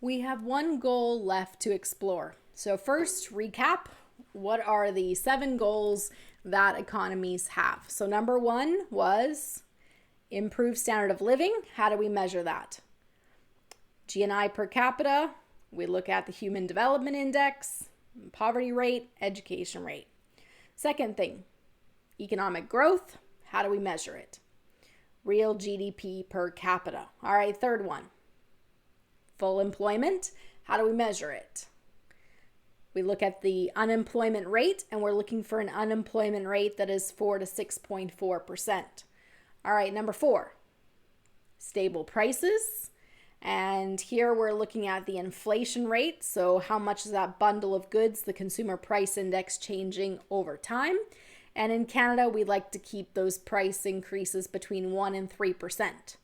We have one goal left to explore. So first, recap. What are the 7 goals that economies have? So number 1 was improve standard of living. How do we measure that? GNI per capita. We look at the Human Development Index, poverty rate, education rate. Second thing, economic growth. How do we measure it? Real GDP per capita. All right, third one. Full employment. How do we measure it? We look at the unemployment rate, and we're looking for an unemployment rate that is 4 to 6.4%. All right, number 4, stable prices. And here we're looking at the inflation rate. So how much is that bundle of goods, the consumer price index, changing over time? And in Canada, we like to keep those price increases between 1 and 3%.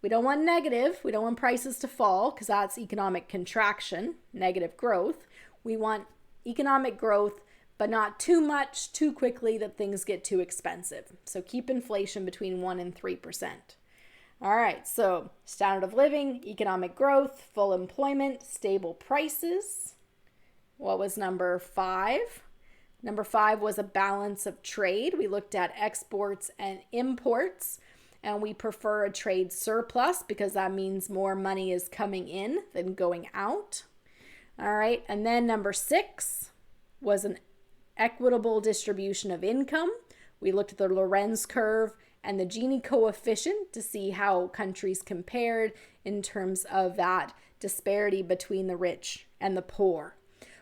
We don't want negative. We don't want prices to fall because that's economic contraction, negative growth. We want economic growth, but not too much, too quickly that things get too expensive. So keep inflation between 1 and 3%. All right, so standard of living, economic growth, full employment, stable prices. What was number 5? Number 5 was a balance of trade. We looked at exports and imports, and we prefer a trade surplus because that means more money is coming in than going out. All right, and then number 6 was an equitable distribution of income. We looked at the Lorenz curve and the Gini coefficient to see how countries compared in terms of that disparity between the rich and the poor.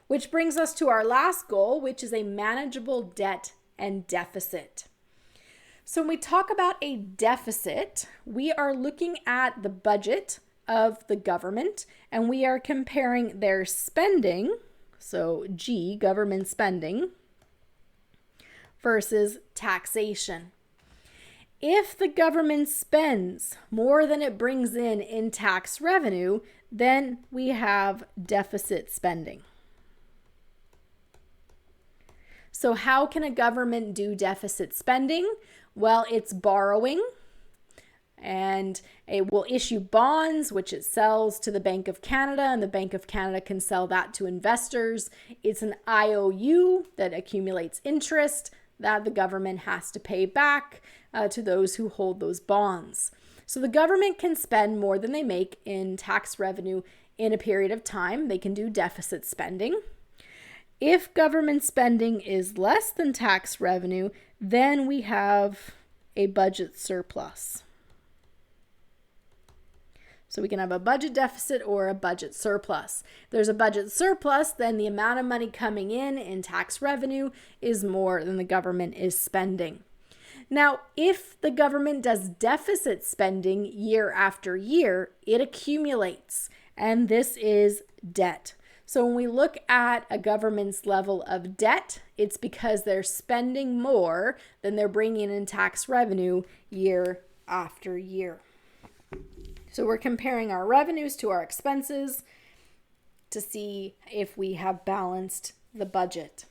Which brings us to our last goal, which is a manageable debt and deficit. So when we talk about a deficit, we are looking at the budget of the government and we are comparing their spending, so G, government spending, versus taxation. If the government spends more than it brings in tax revenue, then we have deficit spending. So how can a government do deficit spending? Well, it's borrowing, and it will issue bonds, which it sells to the Bank of Canada, and the Bank of Canada can sell that to investors. It's an IOU that accumulates interest that the government has to pay back to those who hold those bonds. So the government can spend more than they make in tax revenue in a period of time. They can do deficit spending. If government spending is less than tax revenue, then we have a budget surplus. So we can have a budget deficit or a budget surplus. If there's a budget surplus, then the amount of money coming in tax revenue is more than the government is spending. Now, if the government does deficit spending year after year, it accumulates, and this is debt. So when we look at a government's level of debt, it's because they're spending more than they're bringing in tax revenue year after year. So we're comparing our revenues to our expenses to see if we have balanced the budget.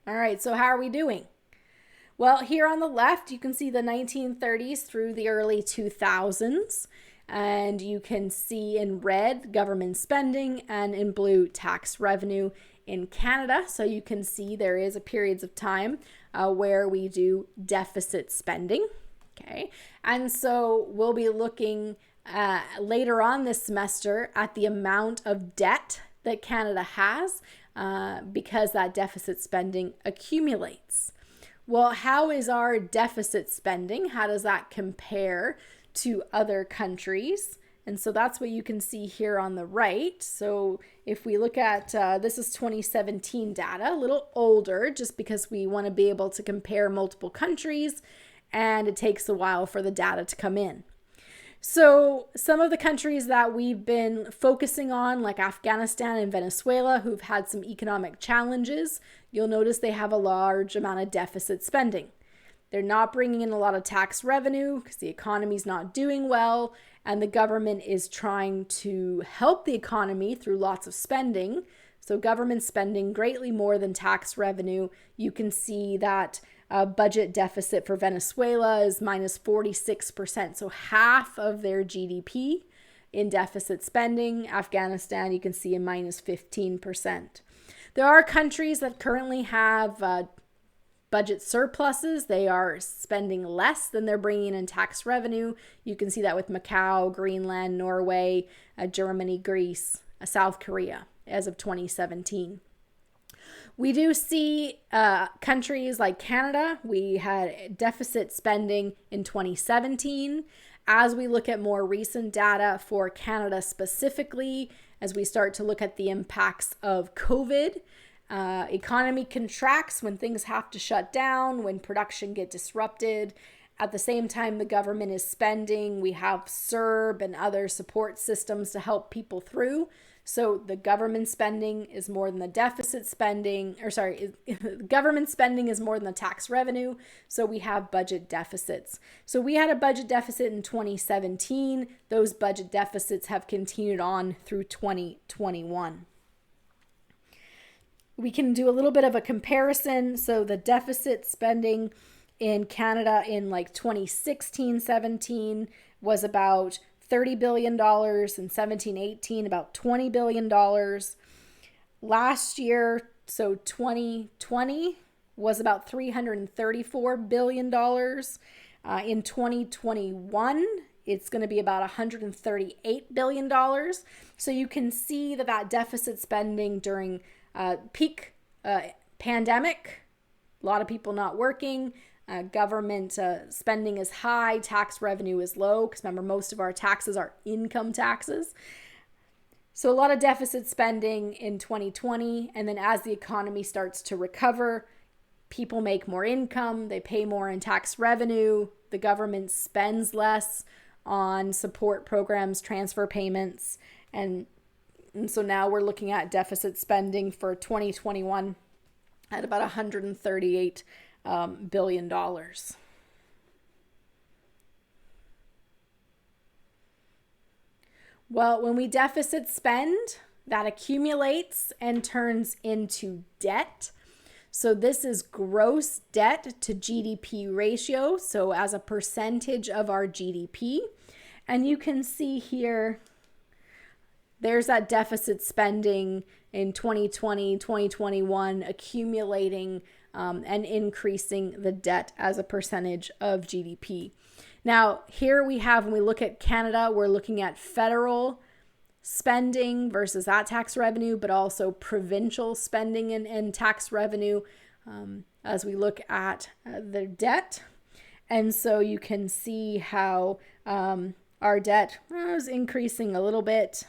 All right, so how are we doing? Well, here on the left, you can see the 1930s through the early 2000s. And you can see in red government spending and in blue tax revenue in Canada. So you can see there is a periods of time where we do deficit spending. Okay, and so we'll be looking later on this semester at the amount of debt that Canada has because that deficit spending accumulates. Well, how is our deficit spending? How does that compare to other countries? And so that's what you can see here on the right. So if we look at, this is 2017 data, a little older, just because we want to be able to compare multiple countries, and it takes a while for the data to come in. So some of the countries that we've been focusing on, like Afghanistan and Venezuela, who've had some economic challenges, you'll notice they have a large amount of deficit spending. They're not bringing in a lot of tax revenue because the economy's not doing well, and the government is trying to help the economy through lots of spending. So government spending greatly more than tax revenue. You can see that budget deficit for Venezuela is minus 46%. So half of their GDP in deficit spending. Afghanistan, you can see a minus 15%. There are countries that currently have budget surpluses. They are spending less than they're bringing in tax revenue. You can see that with Macau, Greenland, Norway, Germany, Greece, South Korea as of 2017. We do see countries like Canada. We had deficit spending in 2017. As we look at more recent data for Canada specifically, as we start to look at the impacts of COVID, economy contracts when things have to shut down, when production get disrupted. At the same time, the government is spending. We have CERB and other support systems to help people through. So the government spending is more than the deficit spending, government spending is more than the tax revenue. So we have budget deficits. So we had a budget deficit in 2017. Those budget deficits have continued on through 2021. We can do a little bit of a comparison. So the deficit spending in Canada in like 2016-17 was about $30 billion, in 17-18 about $20 billion. Last year, so 2020, was about $334 billion. In 2021, it's going to be about $138 billion. So you can see that deficit spending during peak pandemic, a lot of people not working, government spending is high, tax revenue is low, because remember, most of our taxes are income taxes. So a lot of deficit spending in 2020, and then as the economy starts to recover, people make more income, they pay more in tax revenue, the government spends less on support programs, transfer payments, and so now we're looking at deficit spending for 2021 at about $138 billion. Well, when we deficit spend, that accumulates and turns into debt. So this is gross debt to GDP ratio, so as a percentage of our GDP. And you can see here, there's that deficit spending in 2020, 2021, accumulating and increasing the debt as a percentage of GDP. Now, here we have, when we look at Canada, we're looking at federal spending versus that tax revenue, but also provincial spending and tax revenue as we look at the debt. And so you can see how our debt was increasing a little bit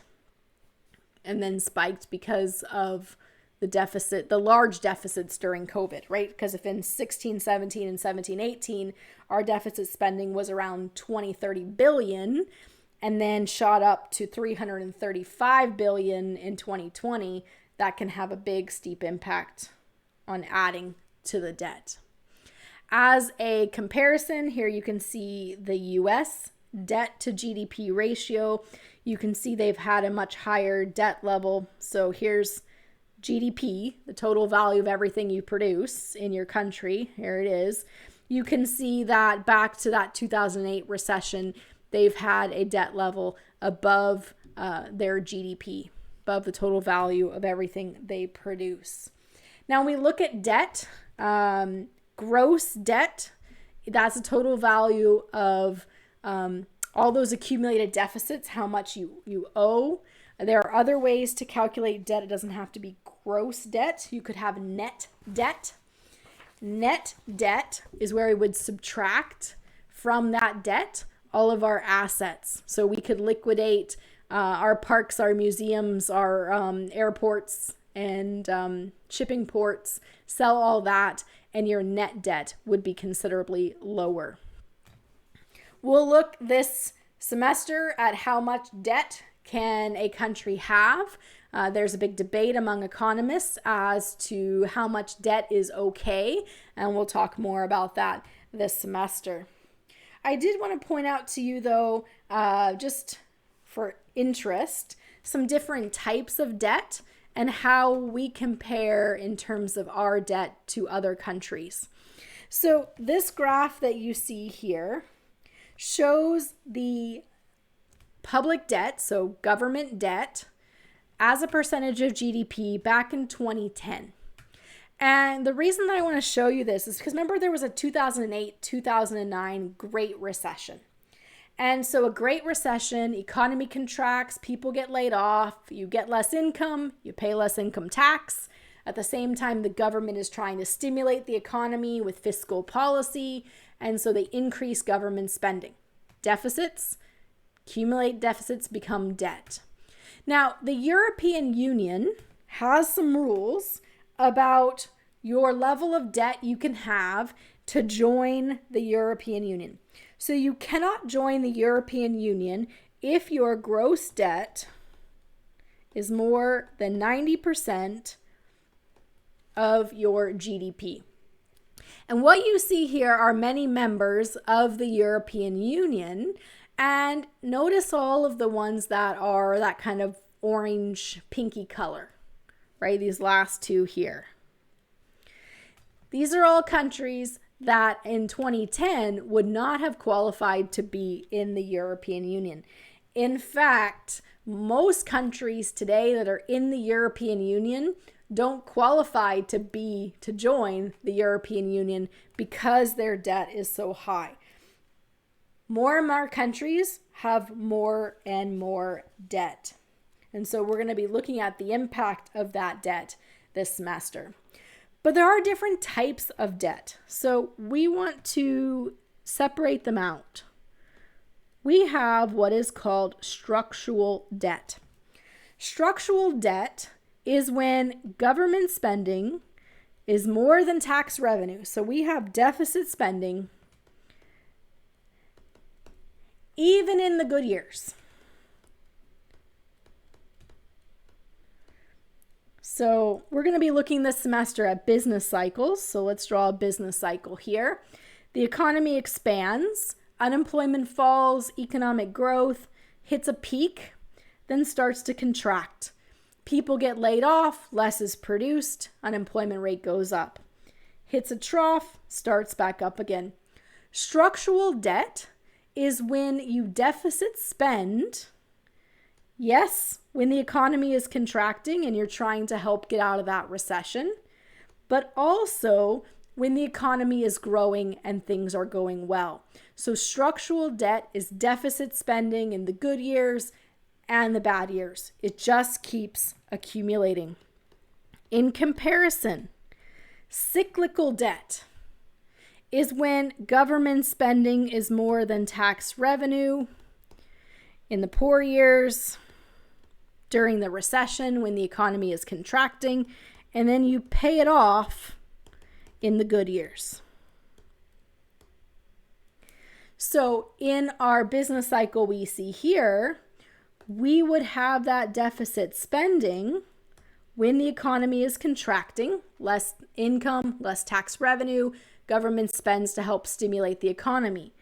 and then spiked because of the deficit, the large deficits during COVID, right? Because if in 16, 17 and 17, 18, our deficit spending was around 20-30 billion and then shot up to 335 billion in 2020, that can have a big steep impact on adding to the debt. As a comparison, here you can see the US debt to GDP ratio. You can see they've had a much higher debt level. So here's GDP, the total value of everything you produce in your country. Here it is. You can see that back to that 2008 recession, they've had a debt level above their GDP, above the total value of everything they produce. Now, when we look at debt, gross debt, that's a total value of all those accumulated deficits, how much you owe. There are other ways to calculate debt. It doesn't have to be gross debt. You could have net debt. Net debt is where we would subtract from that debt all of our assets. So we could liquidate our parks, our museums, our airports and shipping ports, sell all that, and your net debt would be considerably lower. We'll look this semester at how much debt can a country have. There's a big debate among economists as to how much debt is okay, and we'll talk more about that this semester. I did want to point out to you, though, just for interest, some different types of debt and how we compare in terms of our debt to other countries. So this graph that you see here shows the public debt, so government debt, as a percentage of GDP back in 2010. And the reason that I want to show you this is because remember there was a 2008, 2009 Great Recession. And so a Great Recession, economy contracts, people get laid off, you get less income, you pay less income tax. At the same time, the government is trying to stimulate the economy with fiscal policy, and so they increase government spending. Deficits, accumulate deficits, become debt. Now, the European Union has some rules about your level of debt you can have to join the European Union. So you cannot join the European Union if your gross debt is more than 90% of your GDP. And what you see here are many members of the European Union, and notice all of the ones that are that kind of orange pinky color, right? These last two here. These are all countries that in 2010 would not have qualified to be in the European Union. In fact, most countries today that are in the European Union don't qualify to join the European Union because their debt is so high. More and more countries have more and more debt. And so we're going to be looking at the impact of that debt this semester. But there are different types of debt. So we want to separate them out. We have what is called structural debt. Structural debt is when government spending is more than tax revenue. So we have deficit spending even in the good years. So we're going to be looking this semester at business cycles. So let's draw a business cycle here. The economy expands, unemployment falls, economic growth hits a peak, then starts to contract. People get laid off, less is produced, unemployment rate goes up. Hits a trough, starts back up again. Structural debt is when you deficit spend, yes, when the economy is contracting and you're trying to help get out of that recession, but also when the economy is growing and things are going well. So structural debt is deficit spending in the good years and the bad years. It just keeps accumulating. In comparison, cyclical debt is when government spending is more than tax revenue in the poor years, during the recession when the economy is contracting, and then you pay it off in the good years. So in our business cycle we see here, we would have that deficit spending when the economy is contracting, less income, less tax revenue, government spends to help stimulate the economy.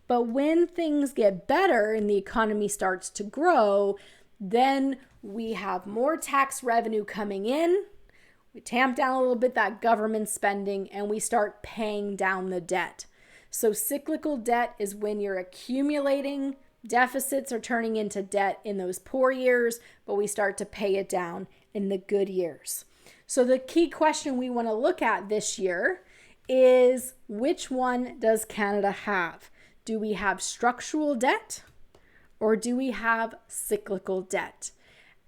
But when things get better and the economy starts to grow, then we have more tax revenue coming in. We tamp down a little bit that government spending and we start paying down the debt. So cyclical debt is when you're accumulating, deficits are turning into debt in those poor years, but we start to pay it down in the good years. So the key question we want to look at this year is, which one does Canada have? Do we have structural debt or do we have cyclical debt?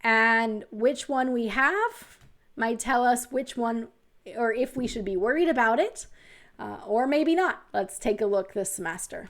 And which one we have might tell us which one, or if we should be worried about it, or maybe not. Let's take a look this semester.